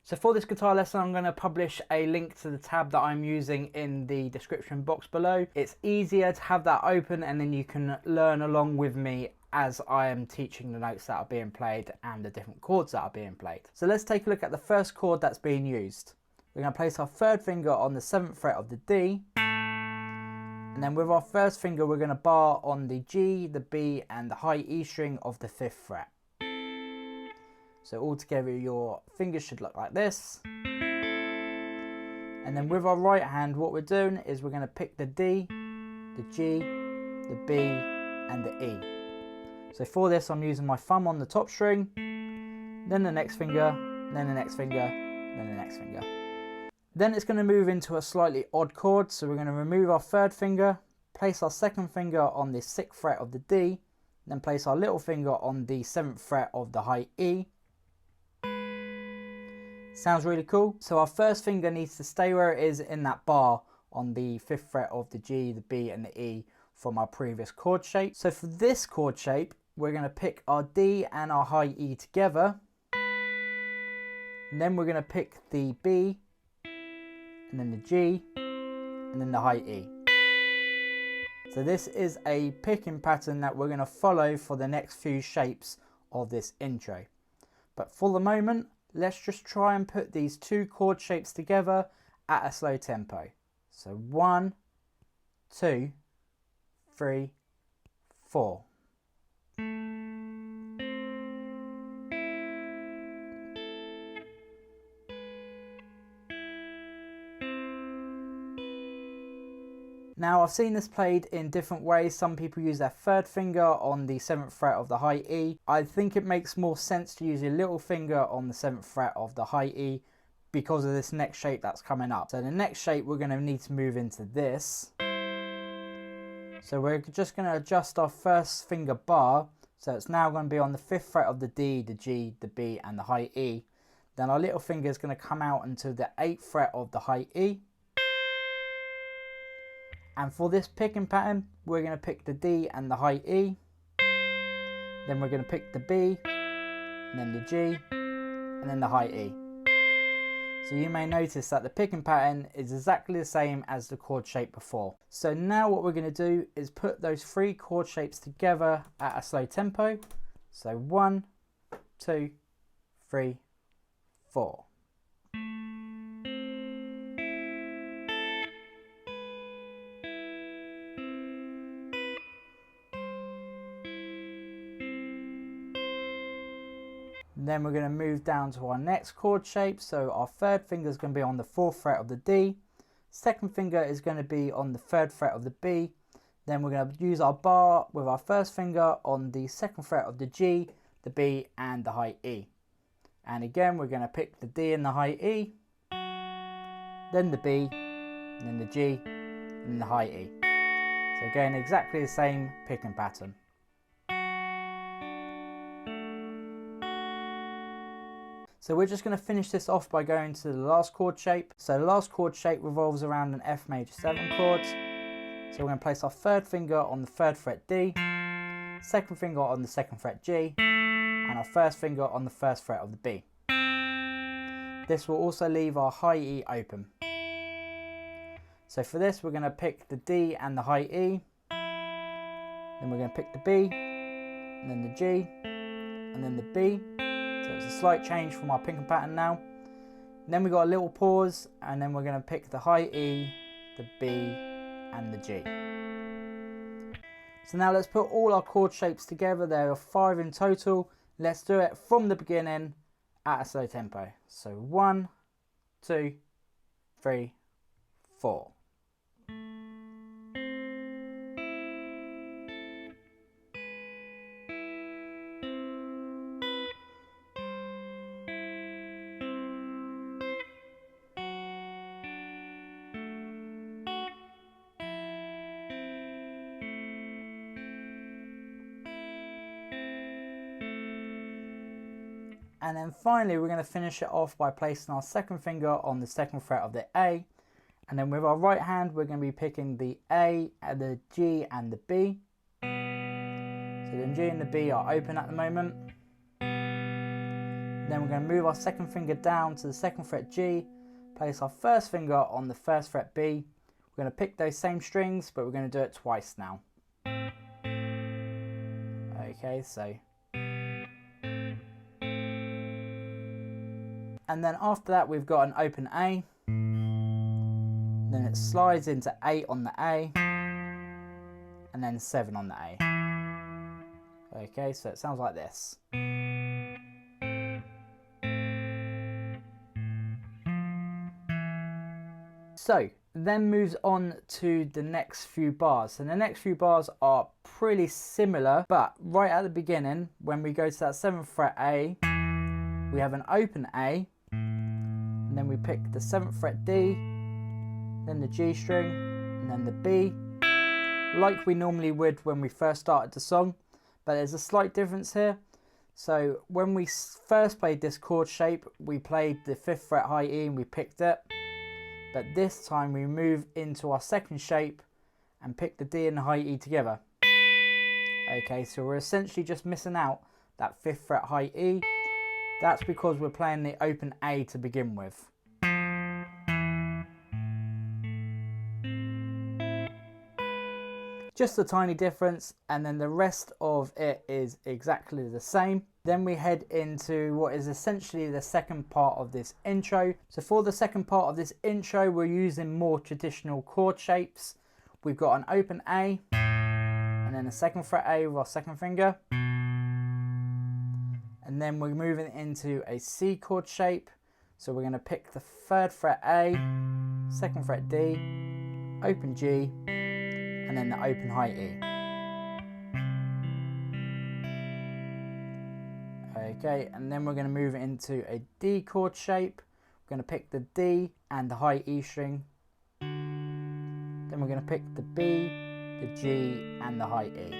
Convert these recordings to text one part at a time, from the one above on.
So for this guitar lesson, I'm going to publish a link to the tab that I'm using in the description box below. It's easier to have that open and then you can learn along with me as I am teaching the notes that are being played and the different chords that are being played. So let's take a look at the first chord that's being used. We're going to place our third finger on the 7th fret of the D, and then with our first finger we're going to bar on the G, the B and the high E string of the 5th fret. So altogether your fingers should look like this. And then with our right hand what we're doing is we're going to pick the D, the G, the B and the E. So for this I'm using my thumb on the top string, then the next finger, then the next finger, then the next finger. Then it's going to move into a slightly odd chord, so we're going to remove our third finger, place our second finger on the 6th fret of the D, then place our little finger on the 7th fret of the high E. Sounds really cool. So our first finger needs to stay where it is in that bar on the 5th fret of the G, the B and the E from our previous chord shape. So for this chord shape, we're going to pick our D and our high E together. And then we're going to pick the B, and then the G, and then the high E. So this is a picking pattern that we're going to follow for the next few shapes of this intro. But for the moment, let's just try and put these two chord shapes together at a slow tempo. So 1, 2, 3, 4. Now I've seen this played in different ways. Some people use their third finger on the 7th fret of the high E. I think it makes more sense to use your little finger on the 7th fret of the high E because of this next shape that's coming up. So the next shape we're going to need to move into this. So we're just going to adjust our first finger bar. So it's now going to be on the 5th fret of the D, the G, the B and the high E. Then our little finger is going to come out into the 8th fret of the high E. And for this picking pattern, we're going to pick the D and the high E. Then we're going to pick the B, and then the G, and then the high E. So you may notice that the picking pattern is exactly the same as the chord shape before. So now what we're going to do is put those three chord shapes together at a slow tempo. So 1, 2, 3, 4. Then we're going to move down to our next chord shape. So our third finger is going to be on the 4th fret of the D. Second finger is going to be on the 3rd fret of the B. Then we're going to use our bar with our first finger on the 2nd fret of the G, the B and the high E. And again we're going to pick the D and the high E, then the B, and then the G and the high E. So again exactly the same picking pattern. So we're just going to finish this off by going to the last chord shape. So the last chord shape revolves around an F major 7 chord. So we're going to place our third finger on the 3rd fret D, second finger on the 2nd fret G, and our first finger on the 1st fret of the B. This will also leave our high E open. So for this we're going to pick the D and the high E, then we're going to pick the B, and then the G, and then the B. So it's a slight change from our picking pattern now. And then we've got a little pause and then we're going to pick the high E, the B and the G. So now let's put all our chord shapes together. There are 5 in total. Let's do it from the beginning at a slow tempo. So 1, 2, 3, 4. And then finally we're going to finish it off by placing our second finger on the 2nd fret of the A, and then with our right hand we're going to be picking the A, the G and the B. So the G and the B are open at the moment. Then we're going to move our second finger down to the second fret G, place our first finger on the first fret B. We're going to pick those same strings, but we're going to do it twice now. Okay, so. And then after that we've got an open A. Then it slides into 8 on the A. And then 7 on the A. Okay, so it sounds like this. So, then moves on to the next few bars. And the next few bars are pretty similar, but right at the beginning, when we go to that 7th fret A, we have an open A, and then we pick the 7th fret D, then the G string, and then the B, like we normally would when we first started the song, but there's a slight difference here. So when we first played this chord shape, we played the 5th fret high E and we picked it. But this time we move into our second shape and pick the D and the high E together. Okay, so we're essentially just missing out that 5th fret high E. That's because we're playing the open A to begin with. Just a tiny difference, and then the rest of it is exactly the same. Then we head into what is essentially the second part of this intro. So for the second part of this intro, we're using more traditional chord shapes. We've got an open A, and then a 2nd fret A with our second finger. And then we're moving into a C chord shape. So we're going to pick the 3rd fret A, 2nd fret D, open G, and then the open high E. Okay, and then we're going to move it into a D chord shape. We're going to pick the D and the high E string. Then we're going to pick the B, the G, and the high E.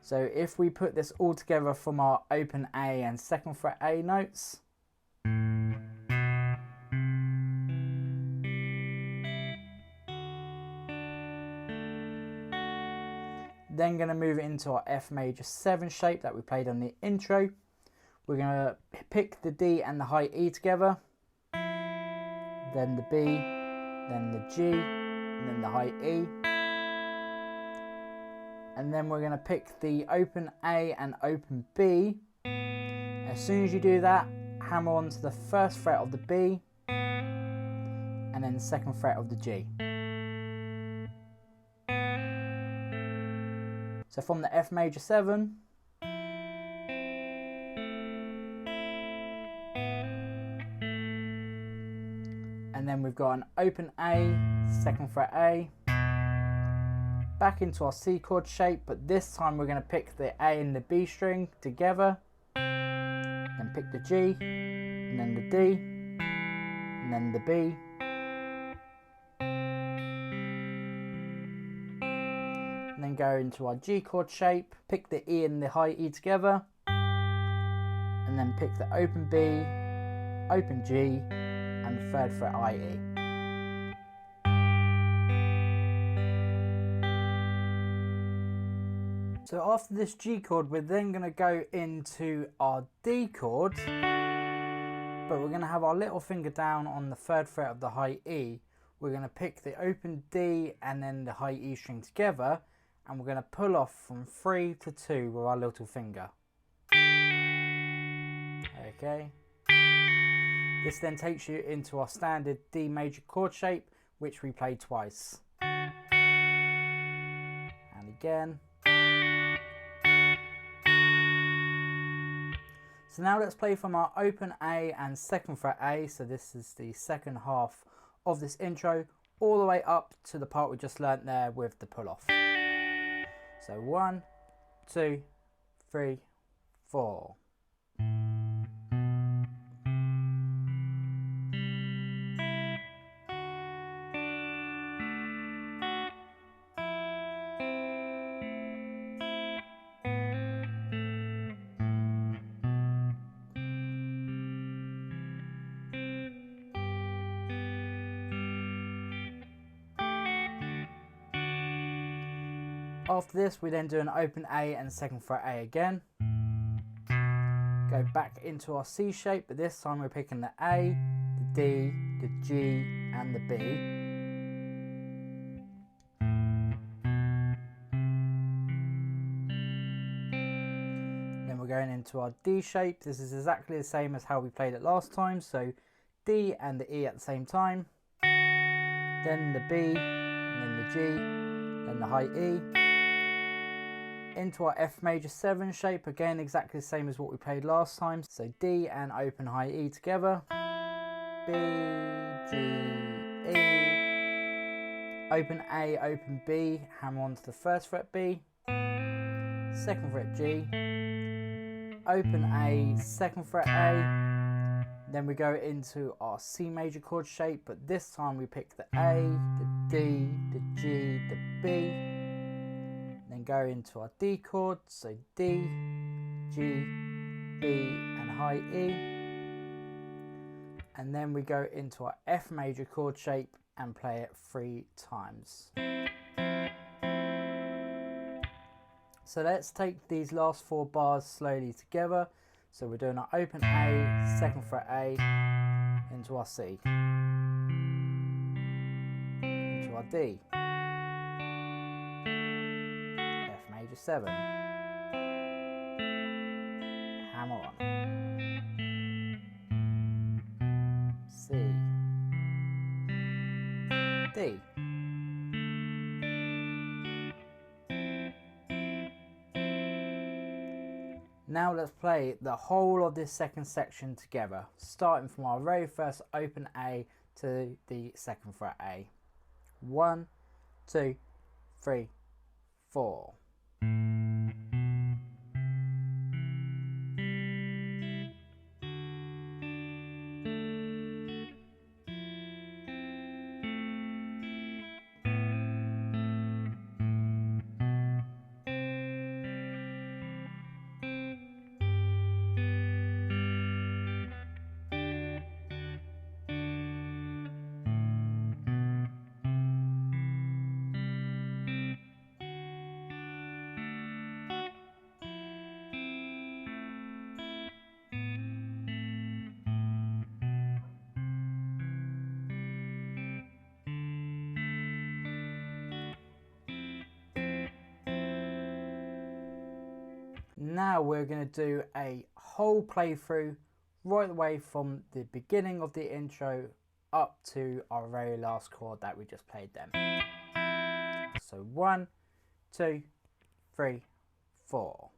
So if we put this all together from our open A and 2nd fret A notes, then going to move it into our F major 7 shape that we played on the intro. We're going to pick the D and the high E together, then the B, then the G, and then the high E. And then we're going to pick the open A and open B. As soon as you do that, hammer onto the 1st fret of the B, and then the 2nd fret of the G. So from the F major 7, and then we've got an open A, 2nd fret A, back into our C chord shape, but this time we're going to pick the A and the B string together, then pick the G, and then the D, and then the B, and then go into our G chord shape, pick the E and the high E together, and then pick the open B, open G, and the 3rd fret IE. So after this G chord, we're then going to go into our D chord, but we're going to have our little finger down on the 3rd fret of the high E. We're going to pick the open D and then the high E string together, and we're going to pull off from 3 to 2 with our little finger. Okay. This then takes you into our standard D major chord shape, which we play twice. And again. So now let's play from our open A and 2nd fret A. So this is the second half of this intro, all the way up to the part we just learnt there with the pull off. So 1, 2, 3, 4. After this, we then do an open A and second fret A again. Go back into our C shape, but this time we're picking the A, the D, the G and the B. Then we're going into our D shape. This is exactly the same as how we played it last time, so D and the E at the same time, then the B, and then the G, then the high E. Into our F major 7 shape, again exactly the same as what we played last time, so D and open high E together, B, G, E, open A, open B, hammer onto the first fret B, second fret G, open A, second fret A, then we go into our C major chord shape, but this time we pick the A, the D, the G, the B, then go into our D chord, so D, G, B and high E, and then we go into our F major chord shape and play it 3 times. So let's take these last 4 bars slowly together. So we're doing our open A, second fret A, into our C, into our D, F major 7, hammer on, C, D. Now let's play the whole of this second section together, starting from our very first open A to the second fret A. 1, 2, 3, 4. Now we're going to do a whole playthrough right away from the beginning of the intro up to our very last chord that we just played then. So 1, 2, 3, 4.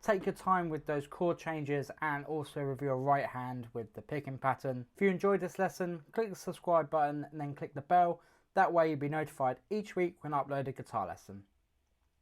Take your time with those chord changes and also with your right hand with the picking pattern. If you enjoyed this lesson, click the subscribe button and then click the bell. That way you'll be notified each week when I upload a guitar lesson.